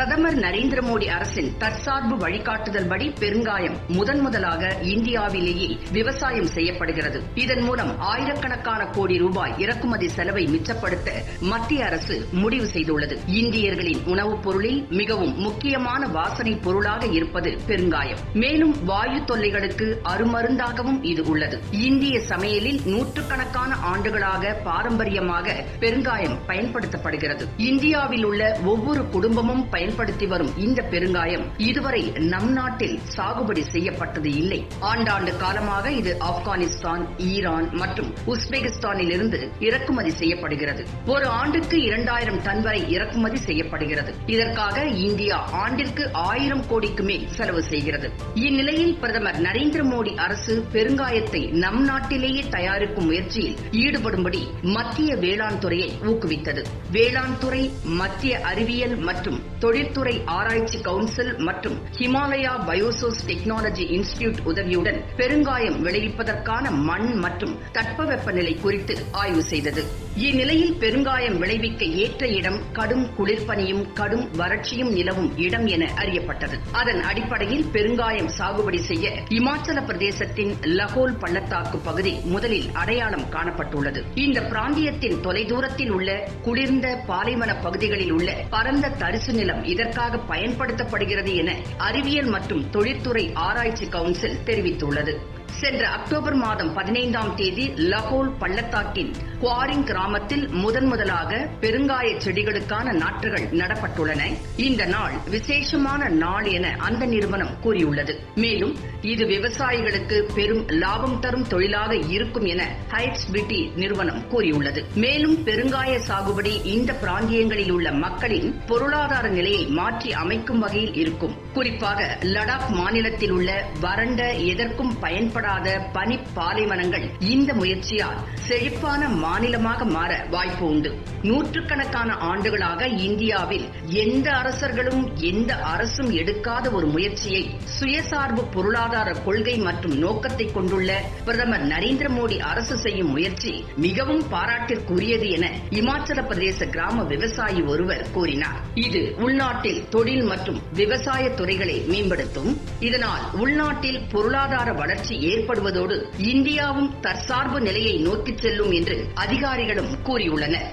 பிரதமர் நரேந்திர மோடி அரசின் தற்சார்பு வழிகாட்டுதல்படி பெருங்காயம் முதன்முதலாக இந்தியாவிலேயே விவசாயம் செய்யப்படுகிறது. இதன் மூலம் ஆயிரக்கணக்கான கோடி ரூபாய் இறக்குமதி செலவை மிச்சப்படுத்த மத்திய அரசு முடிவு செய்துள்ளது. இந்தியர்களின் உணவுப் பொருளில் மிகவும் முக்கியமான வாசனை பொருளாக இருப்பது பெருங்காயம். மேலும் வாயு தொல்லைகளுக்கு அருமருந்தாகவும் இது உள்ளது. இந்திய சமையலில் நூற்றுக்கணக்கான ஆண்டுகளாக பாரம்பரியமாக பெருங்காயம் பயன்படுத்தப்படுகிறது. இந்தியாவில் உள்ள ஒவ்வொரு குடும்பமும் பயன்படுத்தி வரும் இந்த பெருங்காயம் இதுவரை நம் நாட்டில் சாகுபடி செய்யப்பட்டது இல்லை. ஆண்டாண்டு காலமாக இது ஆப்கானிஸ்தான், ஈரான் மற்றும் உஸ்பெகிஸ்தானில் இருந்து இறக்குமதி செய்யப்படுகிறது. ஒரு ஆண்டுக்கு 2000 டன் வரை இறக்குமதி செய்யப்படுகிறது. இதற்காக இந்தியா ஆண்டிற்கு 1000 கோடிக்கு மேல் செலவு செய்கிறது. இந்நிலையில் பிரதமர் நரேந்திர மோடி அரசு பெருங்காயத்தை நம் நாட்டிலேயே தயாரிக்கும் முயற்சியில் ஈடுபடும்படி மத்திய வேளாண் துறையை ஊக்குவித்தது. வேளாண் துறை, மத்திய அறிவியல் மற்றும் தொழில்துறை ஆராய்ச்சி கவுன்சில் மற்றும் ஹிமாலயா பயோசோர்ஸ் டெக்னாலஜி இன்ஸ்டிடியூட் உதவியுடன் பெருங்காயம் விளைவிப்பதற்கான மண் மற்றும் தட்பவெப்பநிலை குறித்து ஆய்வு செய்தது. இந்நிலையில் பெருங்காயம் விளைவிக்க ஏற்ற இடம் கடும் குளிர்பனியும் கடும் வறட்சியும் நிலவும் இடம் என அறியப்பட்டது. அதன் அடிப்படையில் பெருங்காயம் சாகுபடி செய்ய இமாச்சல பிரதேசத்தின் லஹோல் பள்ளத்தாக்கு பகுதி முதலில் அடையாளம் காணப்பட்டுள்ளது. இந்த பிராந்தியத்தின் தொலைதூரத்தில் உள்ள குளிர்ந்த பாலைவன பகுதிகளில் உள்ள பரந்த தரிசு நிலம் இதற்காக பயன்படுத்தப்படுகிறது என அறிவியல் மற்றும் தொழில்துறை ஆராய்ச்சி கவுன்சில் தெரிவித்துள்ளது. சென்ற அக்டோபர் மாதம் 15ஆம் தேதி லஹோல் பள்ளத்தாக்கின் குவாரிங் கிராமத்தில் முதன்முதலாக பெருங்காய செடிகளுக்கான நாற்றுகள் நடப்பட்டுள்ளன. இந்த நாள் விசேஷமான நாள் என அந்த நிறுவனம் கூறியுள்ளது. மேலும் இது விவசாயிகளுக்கு பெரும் லாபம் தரும் தொழிலாக இருக்கும் என ஹைட்ஸ்பிட்டி நிறுவனம் கூறியுள்ளது. மேலும் பெருங்காய சாகுபடி இந்த பிராந்தியங்களில் உள்ள மக்களின் பொருளாதார நிலையை மாற்றி அமைக்கும் வகையில் இருக்கும். குறிப்பாக லடாக் மாநிலத்தில் உள்ள வறண்ட எதற்கும் பயன்படாத பனி பாலைவனங்கள் இந்த முயற்சியால் செழிப்பான மாநிலமாக மாற வாய்ப்பு உண்டு. நூற்றுக்கணக்கான ஆண்டுகளாக இந்தியாவில் எந்த அரசர்களும் எந்த அரசும் எடுக்காத ஒரு முயற்சியை சுயசார்பு பொருளாதார கொள்கை மற்றும் நோக்கத்தை கொண்டுள்ள பிரதமர் நரேந்திர மோடி அரசு செய்யும் முயற்சி மிகவும் பாராட்டிற்குரியது என இமாச்சல பிரதேச கிராம விவசாயி ஒருவர் கூறினார். இது உள்நாட்டில் தொழில் மற்றும் விவசாய துறைகளை மேம்படுத்தும். இதனால் உள்நாட்டில் பொருளாதார வளர்ச்சி ஏற்படுவதோடு இந்தியாவும் தற்சார்பு நிலையை நோக்கிச் செல்லும் என்று அதிகாரிகளும் கூறியுள்ளனர்.